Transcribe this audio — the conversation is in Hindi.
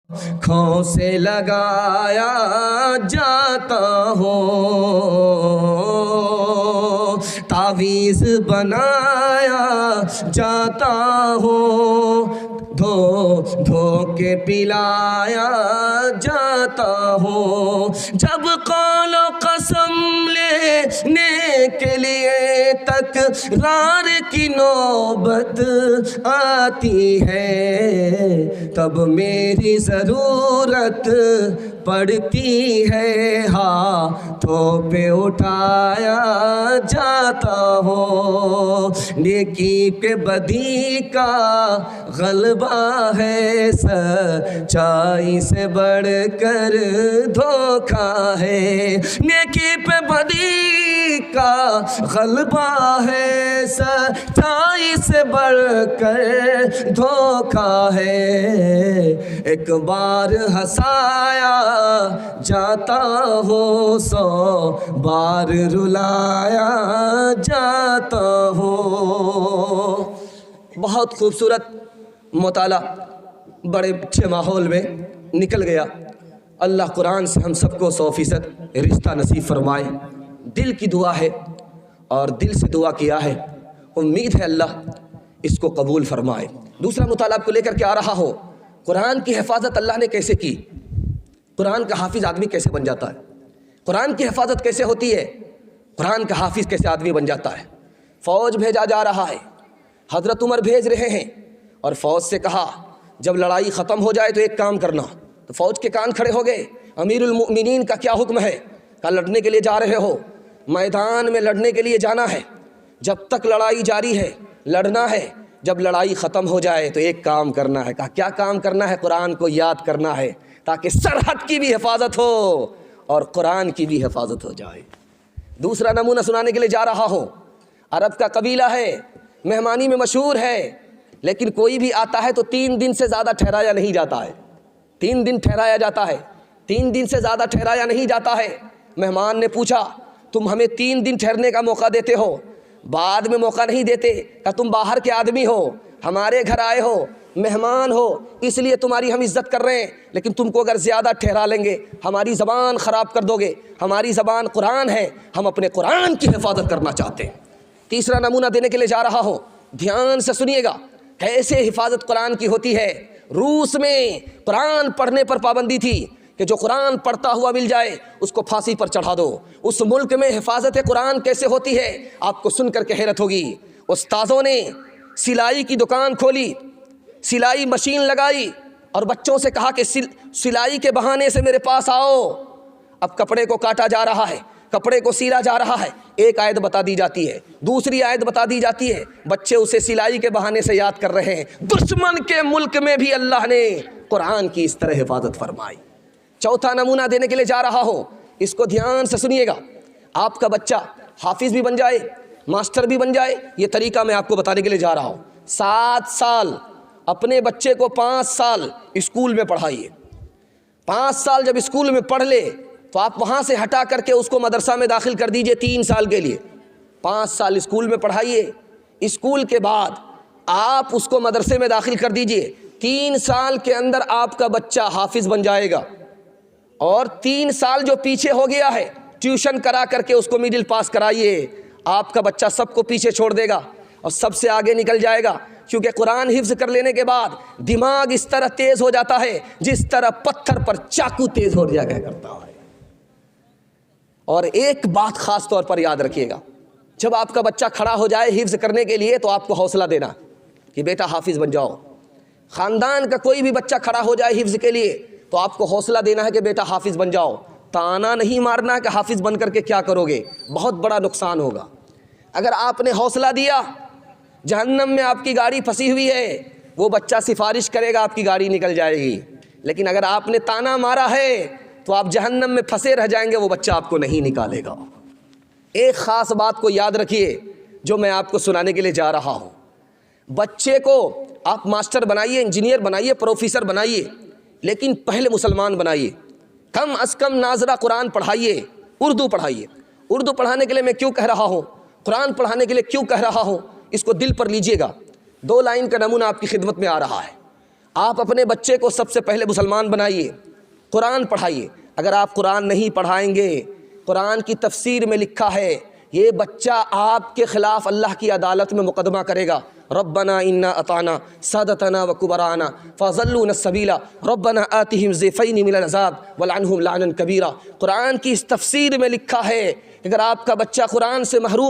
आँखों से लगाया जाता हो, तावीज़ बनाया जाता हो, धो धो के पिलाया जाता हो। जब कौलो कसम लेने के लिए तकरार की नौबत आती है, तब मेरी ज़रूरत पड़ती है, हाथों पे उठाया जाता हो। नेकी पे बदी का गलबा है, सच्चाई से बढ़कर धोखा है। नेकी पे बदी का गलबा है, सच्चाई से बढ़कर धोखा है। एक बार हंसाया जाता हो, 100 बार रुलाया जाता हो। बहुत खूबसूरत मुताला, बड़े अच्छे माहौल में निकल गया। अल्लाह कुरान से हम सबको 100% रिश्ता नसीब फरमाए। दिल की दुआ है और दिल से दुआ किया है, उम्मीद है अल्लाह इसको कबूल फरमाए। दूसरा मुताला आपको लेकर के आ रहा हो, कुरान की हिफाजत अल्लाह ने कैसे की, कुरान का हाफिज़ आदमी कैसे बन जाता है, कुरान की हिफाजत कैसे होती है, कुरान का हाफिज़ कैसे आदमी बन जाता है। फ़ौज भेजा जा रहा है, हज़रत उमर भेज रहे हैं और फ़ौज से कहा जब लड़ाई ख़त्म हो जाए तो एक काम करना। तो फ़ौज के कान खड़े हो गए, अमीरुल मोमिनीन का क्या हुक्म है? कहा लड़ने के लिए जा रहे हो, मैदान में लड़ने के लिए जाना है, जब तक लड़ाई जारी है लड़ना है, जब लड़ाई ख़त्म हो जाए तो एक काम करना है। कहा क्या काम करना है? कुरान को याद करना है, ताकि सरहद की भी हिफाजत हो और कुरान की भी हिफाजत हो जाए। दूसरा नमूना सुनाने के लिए जा रहा हूँ। अरब का कबीला है, मेहमानी में मशहूर है, लेकिन कोई भी आता है तो 3 दिन से ज़्यादा ठहराया नहीं जाता है। 3 दिन ठहराया जाता है, 3 दिन से ज़्यादा ठहराया नहीं जाता है। मेहमान ने पूछा तुम हमें 3 दिन ठहरने का मौका देते हो, बाद में मौका नहीं देते। क्या तुम बाहर के आदमी हो, हमारे घर आए हो, मेहमान हो, इसलिए तुम्हारी हम इज़्ज़त कर रहे हैं, लेकिन तुमको अगर ज़्यादा ठहरा लेंगे हमारी ज़बान ख़राब कर दोगे। हमारी ज़बान कुरान है, हम अपने कुरान की हिफाजत करना चाहते हैं। तीसरा नमूना देने के लिए जा रहा हूँ, ध्यान से सुनिएगा कैसे हिफाजत कुरान की होती है। रूस में कुरान पढ़ने पर पाबंदी थी कि जो कुरान पढ़ता हुआ मिल जाए उसको फांसी पर चढ़ा दो। उस मुल्क में हिफाजत कुरान कैसे होती है आपको सुनकर के हैरत होगी। उस्तादों ने सिलाई की दुकान खोली, सिलाई मशीन लगाई और बच्चों से कहा कि सिलाई के बहाने से मेरे पास आओ। अब कपड़े को काटा जा रहा है, कपड़े को सिला जा रहा है, एक आयत बता दी जाती है, दूसरी आयत बता दी जाती है, बच्चे उसे सिलाई के बहाने से याद कर रहे हैं। दुश्मन के मुल्क में भी अल्लाह ने कुरान की इस तरह हिफाजत फरमाई। चौथा नमूना देने के लिए जा रहा हूँ, इसको ध्यान से सुनिएगा। आपका बच्चा हाफिज़ भी बन जाए, मास्टर भी बन जाए, ये तरीका मैं आपको बताने के लिए जा रहा हूँ। 7 साल अपने बच्चे को 5 साल स्कूल में पढ़ाइए। 5 साल जब स्कूल में पढ़ ले तो आप वहाँ से हटा करके उसको मदरसा में दाखिल कर दीजिए 3 साल के लिए। 5 साल स्कूल में पढ़ाइए, स्कूल के बाद आप उसको मदरसे में दाखिल कर दीजिए। 3 साल के अंदर आपका बच्चा हाफिज़ बन जाएगा और 3 साल जो पीछे हो गया है ट्यूशन करा करके उसको मिडिल पास कराइए। आपका बच्चा सबको पीछे छोड़ देगा और सबसे आगे निकल जाएगा, क्योंकि कुरान हिफ्ज़ कर लेने के बाद दिमाग इस तरह तेज़ हो जाता है जिस तरह पत्थर पर चाकू तेज़ हो जाया करता है। और एक बात ख़ास तौर पर याद रखिएगा, जब आपका बच्चा खड़ा हो जाए हिफ्ज़ करने के लिए तो आपको हौसला देना कि बेटा हाफिज़ बन जाओ। ख़ानदान का कोई भी बच्चा खड़ा हो जाए हिफ्ज़ के लिए तो आपको हौसला देना है कि बेटा हाफिज़ बन जाओ। ताना नहीं मारना है कि हाफिज़ बन करके क्या करोगे, बहुत बड़ा नुकसान होगा। अगर आपने हौसला दिया, जहन्नम में आपकी गाड़ी फंसी हुई है, वो बच्चा सिफारिश करेगा आपकी गाड़ी निकल जाएगी। लेकिन अगर आपने ताना मारा है तो आप जहन्नम में फंसे रह जाएंगे, वो बच्चा आपको नहीं निकालेगा। एक ख़ास बात को याद रखिए जो मैं आपको सुनाने के लिए जा रहा हूँ। बच्चे को आप मास्टर बनाइए, इंजीनियर बनाइए, प्रोफेसर बनाइए, लेकिन पहले मुसलमान बनाइए। कम अज़ कम नाज़रा कुरान पढ़ाइए, उर्दू पढ़ाइए। उर्दू पढ़ाने के लिए मैं क्यों कह रहा हूँ, कुरान पढ़ाने के लिए क्यों कह रहा हूँ, इसको दिल पर लीजिएगा। 2 लाइन का नमूना आपकी खिदमत में आ रहा है। आप अपने बच्चे को सबसे पहले मुसलमान बनाइए, कुरान पढ़ाइए। अगर आप कुरान नहीं पढ़ाएंगे, कुरान की तफसीर में लिखा है ये बच्चा आपके ख़िलाफ़ अल्लाह की अदालत में मुकदमा करेगा। रब्बना इन्ना अताना सादतना व कुबराना फ़ज़ल्लूना सबीला रब्बना आतिहिम ज़िफ़ैनि मिनल अज़ाब वलअनहुम लानन कबीरा। कुरान की इस तफसीर में लिखा है अगर आपका बच्चा कुरान से महरूम